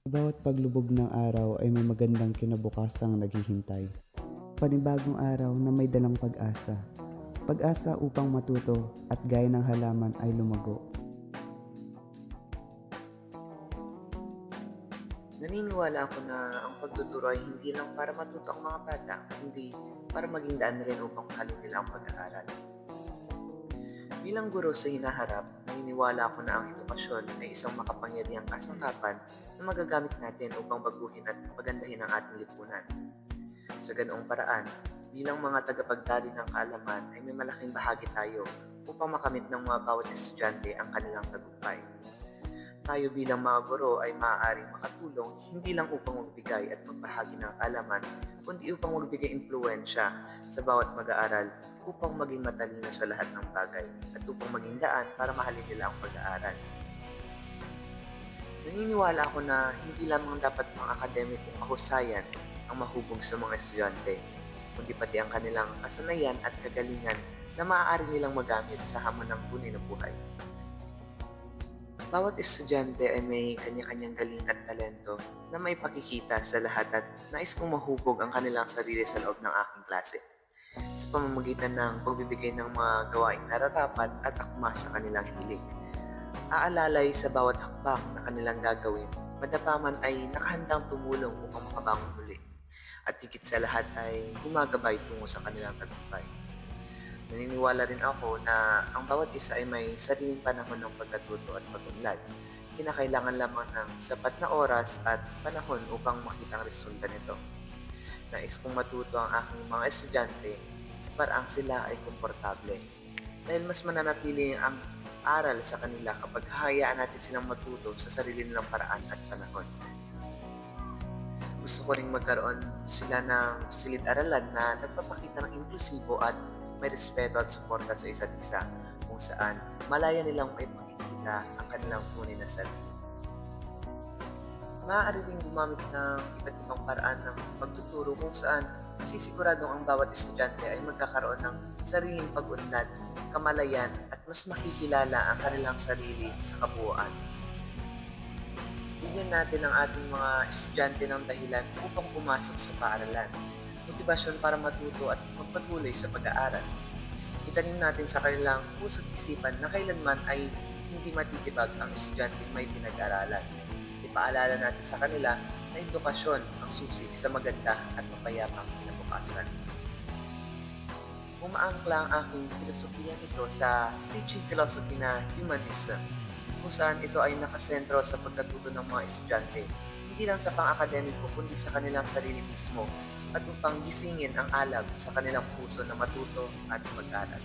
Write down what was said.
Bawat paglubog ng araw ay may magandang kinabukasang naghihintay. Panibagong araw na may dalang pag-asa. Pag-asa upang matuto at gaya ng halaman ay lumago. Naniniwala ako na ang pagtuturo ay hindi lang para matuto ang mga bata, kundi para maging daan rin upang mahalin nila ang pag-aaral. Bilang guro sa hinaharap, naniniwala ako na ang edukasyon ay isang makapangyarihang kasangkapan na magagamit natin upang baguhin at pagandahin ang ating lipunan. Sa ganoong paraan, bilang mga tagapagdali ng kaalaman ay may malaking bahagi tayo upang makamit ng mga bawat estudyante ang kanilang tagumpay. Tayo bilang mga guro ay maaaring makatulong hindi lang upang magbigay at magbahagi ng kaalaman, kundi upang magbigay impluensya sa bawat mag-aaral upang maging matalino sa lahat ng bagay at upang maging daan para mahalin nila ang pag-aaral. Naniniwala ako na hindi lamang dapat mga akademikong kahusayan ang mahubog sa mga estudyante, kundi pati ang kanilang kasanayan at kagalingan na maaari nilang magamit sa hamon ng tunay na buhay. Bawat estudyante ay may kanya-kanyang galing at talento na may pakikita sa lahat at nais kong mahubog ang kanilang sarili sa loob ng aking klase sa pamamagitan ng pagbibigay ng mga gawaing nararapat at akma sa kanilang hilig. Aalalay sa bawat hakbang na kanilang gagawin, madapaman ay nakahandang tumulong upang makabangon muli at higit sa lahat ay gumagabay tungo sa kanilang tagumpay. Naniniwala rin ako na ang bawat isa ay may sariling panahon ng pagkatuto at pag-unlad. Kinakailangan lamang ng sapat na oras at panahon upang makita ang resulta nito. Nais kong matuto ang aking mga estudyante sa paraang sila ay komportable. Dahil mas mananatili ang aral sa kanila kapag hahayaan natin silang matuto sa sarili nilang paraan at panahon. Gusto ko ring magkaroon sila ng silid-aralan na nagpapakita ng inklusibo at may respeto at suporta sa isa't isa kung saan malaya nilang may makikita ang kanilang tunay na sarili. Maaari ring gumamit ng iba't ibang paraan ng pagtuturo kung saan masisiguradong ang bawat estudyante ay magkakaroon ng sariling pag-unlad, kamalayan at mas makikilala ang kanilang sarili sa kabuuan. Bigyan natin ang ating mga estudyante ng dahilan upang pumasok sa paaralan, motibasyon para matuto at magpatuloy sa pag-aaral. Itanim natin sa kanilang puso't isipan na kailanman ay hindi matitibag ang estudyante may pinag-aralan. Ipaalala natin sa kanila na edukasyon ang susi sa maganda at mapayapang kinabukasan. Umaangkla ang aking filosofiya nito sa teaching philosophy na humanism, kung saan ito ay nakasentro sa pagkatuto ng mga estudyante, hindi lang sa pang-akademiko kundi sa kanilang sarili mismo at upang gisingin ang alab sa kanilang puso na matuto at mag-aral.